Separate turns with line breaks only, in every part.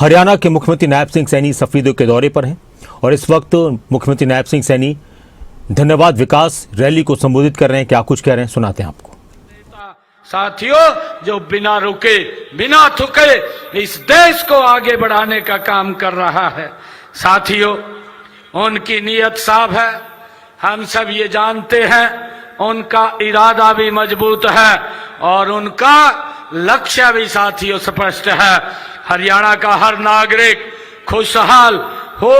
हरियाणा के मुख्यमंत्री नायब सिंह सैनी सफीदों के दौरे पर हैं और इस वक्त मुख्यमंत्री नायब सिंह सैनी धन्यवाद विकास रैली को संबोधित कर रहे हैं। क्या कुछ कह रहे हैं सुनाते हैं आपको।
साथियों, जो बिना रुके बिना थके इस देश को आगे बढ़ाने का काम कर रहा है, साथियों उनकी नीयत साफ है, हम सब ये जानते हैं। उनका इरादा भी मजबूत है और उनका लक्ष्य भी साथियों स्पष्ट है। हरियाणा का हर नागरिक खुशहाल हो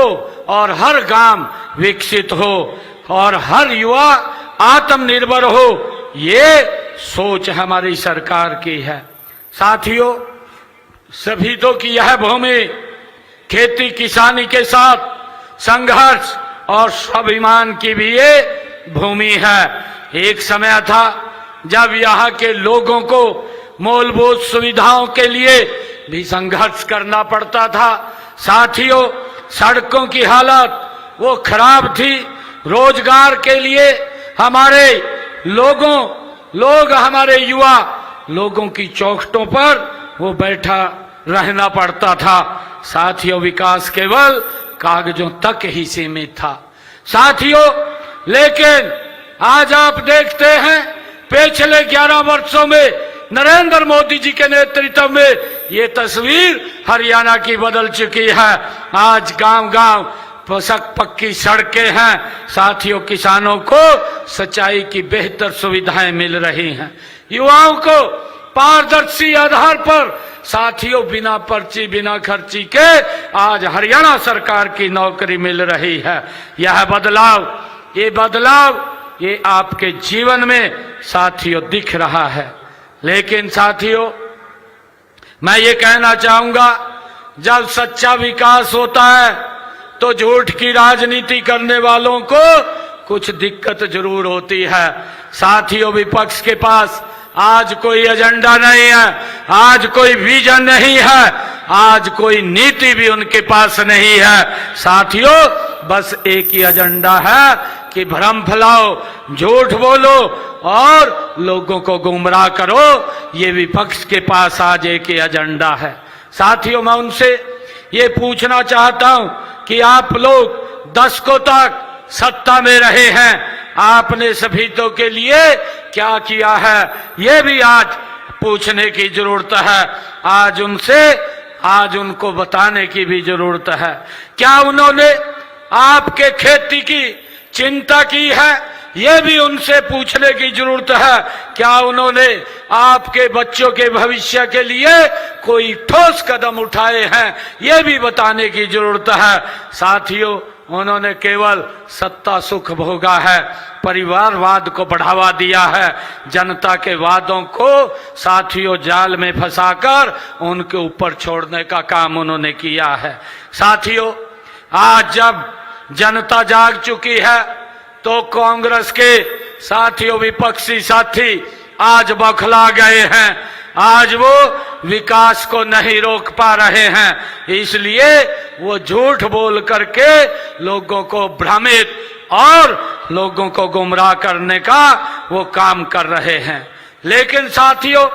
और हर गांव विकसित हो और हर युवा आत्मनिर्भर हो, ये सोच हमारी सरकार की है। साथियों, शहीदों की यह भूमि खेती किसानी के साथ संघर्ष और स्वाभिमान की भी ये भूमि है। एक समय था जब यहाँ के लोगों को मूलभूत सुविधाओं के लिए भी संघर्ष करना पड़ता था। साथियों, सड़कों की हालत वो खराब थी। रोजगार के लिए हमारे हमारे युवा लोगों की चौखटों पर वो बैठा रहना पड़ता था। साथियों, विकास केवल कागजों तक ही सीमित था। साथियों, लेकिन आज आप देखते हैं पिछले 11 वर्षों में नरेंद्र मोदी जी के नेतृत्व में ये तस्वीर हरियाणा की बदल चुकी है। आज गांव-गांव पक्की सड़कें हैं। साथियों, किसानों को सिंचाई की बेहतर सुविधाएं मिल रही हैं। युवाओं को पारदर्शी आधार पर साथियों बिना पर्ची बिना खर्ची के आज हरियाणा सरकार की नौकरी मिल रही है। यह बदलाव ये आपके जीवन में साथियों दिख रहा है। लेकिन साथियों, मैं ये कहना चाहूंगा, जब सच्चा विकास होता है तो झूठ की राजनीति करने वालों को कुछ दिक्कत जरूर होती है। साथियों, विपक्ष के पास आज कोई एजेंडा नहीं है, आज कोई विजन नहीं है, आज कोई नीति भी उनके पास नहीं है। साथियों, बस एक ही एजेंडा है कि भ्रम फैलाओ, झूठ बोलो और लोगों को गुमराह करो। ये विपक्ष के पास आज एक ही एजेंडा है। साथियों, मैं उनसे ये पूछना चाहता हूं कि आप लोग दशकों तक सत्ता में रहे हैं, आपने शहीदों के लिए क्या किया है, ये भी आज पूछने की जरूरत है। आज उनको बताने की भी जरूरत है। क्या उन्होंने आपके खेती की चिंता की है, ये भी उनसे पूछने की जरूरत है। क्या उन्होंने आपके बच्चों के भविष्य के लिए कोई ठोस कदम उठाए हैं, ये भी बताने की जरूरत है। साथियों, उन्होंने केवल सत्ता सुख भोगा है, परिवारवाद को बढ़ावा दिया है, जनता के वादों को साथियों जाल में फंसाकर उनके ऊपर छोड़ने का काम उन्होंने किया है। साथियों, आज जब जनता जाग चुकी है तो कांग्रेस के साथियों विपक्षी साथी आज बौखला गए हैं। आज वो विकास को नहीं रोक पा रहे हैं, इसलिए वो झूठ बोल करके लोगों को भ्रमित और लोगों को गुमराह करने का वो काम कर रहे हैं। लेकिन साथियों,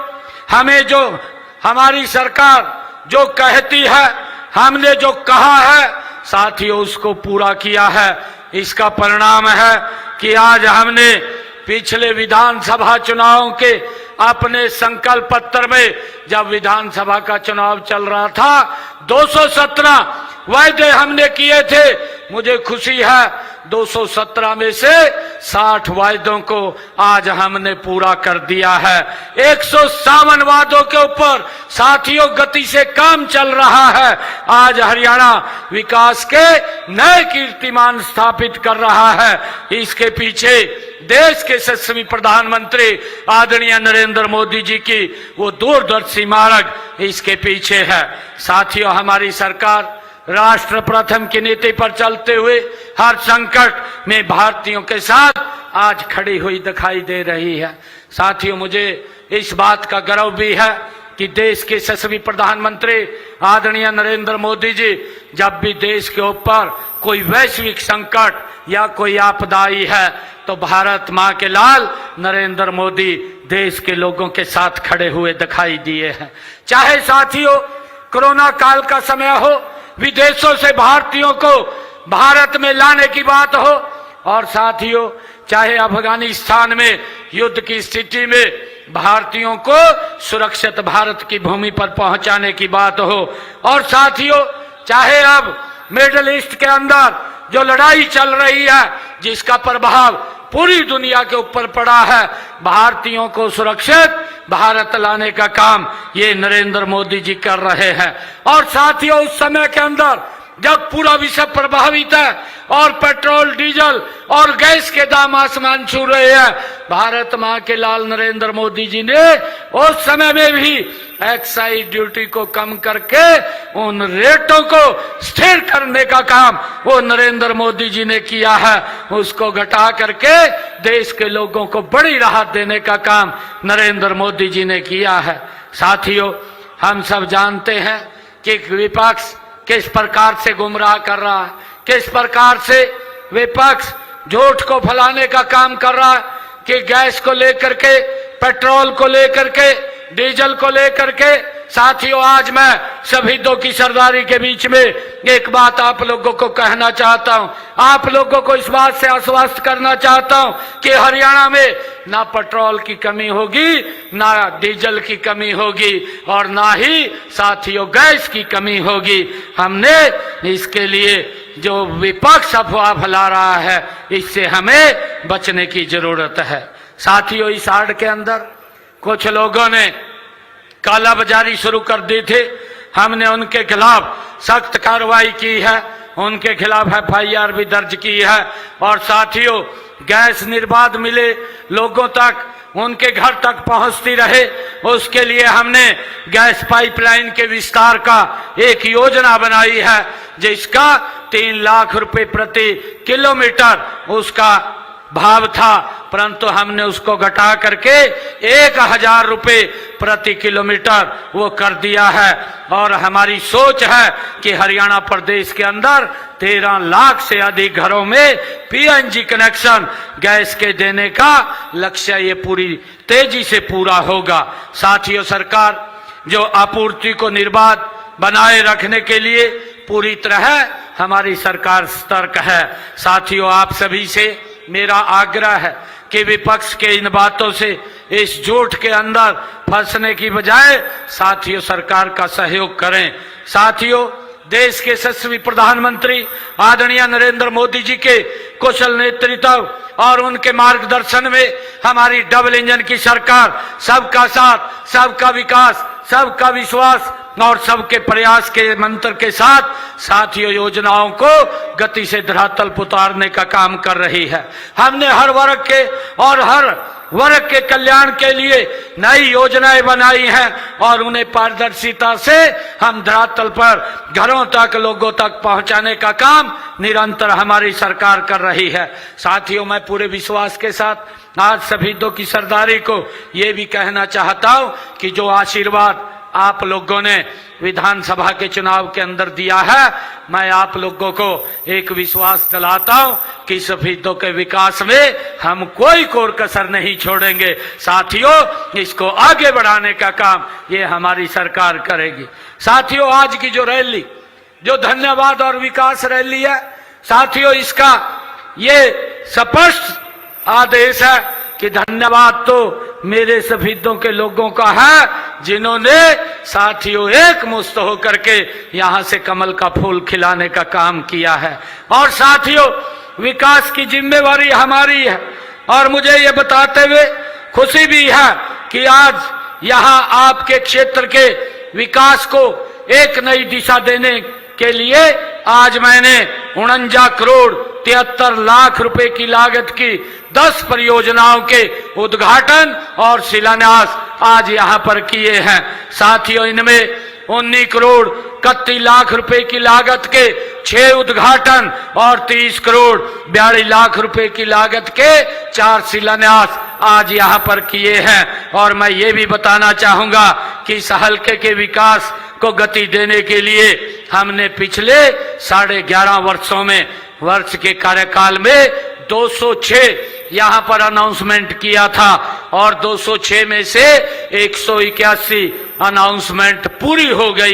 हमारी सरकार जो कहती है, हमने जो कहा है साथियों उसको पूरा किया है। इसका परिणाम है कि आज हमने पिछले विधानसभा चुनाव के अपने संकल्प पत्र में, जब विधानसभा का चुनाव चल रहा था, 217 वायदे हमने किए थे। मुझे खुशी है 217 में से 60 वायदों को आज हमने पूरा कर दिया है। 157 वादों के ऊपर साथियों गति से काम चल रहा है। आज हरियाणा विकास के नए कीर्तिमान स्थापित कर रहा है। इसके पीछे देश के यशस्वी प्रधानमंत्री आदरणीय नरेंद्र मोदी जी की वो दूरदर्शी मार्ग इसके पीछे है। साथियों, हमारी सरकार राष्ट्र प्रथम की नीति पर चलते हुए हर संकट में भारतीयों के साथ आज खड़ी हुई दिखाई दे रही है। साथियों, मुझे इस बात का गर्व भी है कि देश के यशस्वी प्रधानमंत्री आदरणीय नरेंद्र मोदी जी जब भी देश के ऊपर कोई वैश्विक संकट या कोई आपदा आई है तो भारत मां के लाल नरेंद्र मोदी देश के लोगों के साथ खड़े हुए दिखाई दिए हैं। चाहे साथियों कोरोना काल का समय हो, विदेशों से भारतीयों को भारत में लाने की बात हो, और साथियों चाहे अफगानिस्तान में युद्ध की स्थिति में भारतीयों को सुरक्षित भारत की भूमि पर पहुंचाने की बात हो, और साथियों चाहे अब मिडिल ईस्ट के अंदर जो लड़ाई चल रही है जिसका प्रभाव पूरी दुनिया के ऊपर पड़ा है, भारतीयों को सुरक्षित भारत लाने का काम ये नरेंद्र मोदी जी कर रहे हैं। और साथियों उस समय के अंदर जब पूरा विश्व प्रभावित है और पेट्रोल डीजल और गैस के दाम आसमान छू रहे हैं, भारत मां के लाल नरेंद्र मोदी जी ने उस समय में भी एक्साइज ड्यूटी को कम करके उन रेटों को स्थिर करने का काम वो नरेंद्र मोदी जी ने किया है। उसको घटा करके देश के लोगों को बड़ी राहत देने का काम नरेंद्र मोदी जी ने किया है। साथियों हम सब जानते हैं कि विपक्ष किस प्रकार से गुमराह कर रहा है, किस प्रकार से विपक्ष झूठ को फैलाने का काम कर रहा है कि गैस को लेकर के, पेट्रोल को लेकर के, डीजल को लेकर के। साथियों आज मैं शहीदों की सरदारी के बीच में एक बात आप लोगों को कहना चाहता हूं, आप लोगों को इस बात से आश्वस्त करना चाहता हूं कि हरियाणा में ना पेट्रोल की कमी होगी, ना डीजल की कमी होगी, और ना ही साथियों गैस की कमी होगी। हमने इसके लिए जो विपक्ष अफवाह फैला रहा है इससे हमें बचने की जरूरत है। साथियों इस आड़ के अंदर कुछ लोगों ने कालाबाजारी शुरू कर दी थी, हमने उनके खिलाफ सख्त कार्रवाई की है, उनके खिलाफ FIR भी दर्ज की है। और साथियों गैस निर्बाध मिले लोगों तक, उनके घर तक पहुंचती रहे, उसके लिए हमने गैस पाइपलाइन के विस्तार का एक योजना बनाई है जिसका 3 लाख रुपए प्रति किलोमीटर उसका भाव था, परंतु हमने उसको घटा करके 1000 रुपए प्रति किलोमीटर वो कर दिया है। और हमारी सोच है कि हरियाणा प्रदेश के अंदर 13 लाख से अधिक घरों में PNG कनेक्शन गैस के देने का लक्ष्य ये पूरी तेजी से पूरा होगा। साथियों सरकार जो आपूर्ति को निर्बाध बनाए रखने के लिए पूरी तरह हमारी सरकार सतर्क है। साथियों आप सभी से मेरा आग्रह है कि विपक्ष के इन बातों से, इस झूठ के अंदर फंसने की बजाय साथियों सरकार का सहयोग करें। साथियों देश के यशस्वी प्रधानमंत्री आदरणीय नरेंद्र मोदी जी के कुशल नेतृत्व और उनके मार्गदर्शन में हमारी डबल इंजन की सरकार सबका साथ, सबका विकास, सबका विश्वास और सबके प्रयास के मंत्र के साथ साथियों योजनाओं को गति से धरातल पर उतारने का काम कर रही है। हमने हर वर्ग के और हर वर्ग के कल्याण के लिए नई योजनाएं बनाई हैं और उन्हें पारदर्शिता से हम धरातल पर घरों तक, लोगों तक पहुंचाने का काम निरंतर हमारी सरकार कर रही है। साथियों मैं पूरे विश्वास के साथ आज शहीदों की सरदारी को ये भी कहना चाहता हूं कि जो आशीर्वाद आप लोगों ने विधानसभा के चुनाव के अंदर दिया है, मैं आप लोगों को एक विश्वास दिलाता हूं कि शहीदों के विकास में हम कोई कोर कसर नहीं छोड़ेंगे। साथियों इसको आगे बढ़ाने का काम ये हमारी सरकार करेगी। साथियों आज की जो रैली, जो धन्यवाद और विकास रैली है, साथियों इसका ये स्पष्ट आदेश है कि धन्यवाद तो मेरे शहीदों के लोगों का है जिन्होंने साथियों एक मुश्त होकर के यहां से कमल का फूल खिलाने का काम किया है। और साथियों विकास की जिम्मेवारी हमारी है और मुझे ये बताते हुए खुशी भी है कि आज यहां आपके क्षेत्र के विकास को एक नई दिशा देने के लिए आज मैंने 49 करोड़ 73 लाख रुपए की लागत की 10 परियोजनाओं के उद्घाटन और शिलान्यास आज यहां पर किए हैं। साथियों इनमें 19 करोड़ 31 लाख रुपए की लागत के 6 उद्घाटन और 30 करोड़ 42 लाख रुपए की लागत के 4 शिलान्यास आज यहां पर किए हैं। और मैं ये भी बताना चाहूंगा कि इस हलके के विकास को गति देने के लिए हमने पिछले 11.5 वर्षों में, वर्ष के कार्यकाल में 206 यहां पर अनाउंसमेंट किया था और 206 में से 181 अनाउंसमेंट पूरी हो गई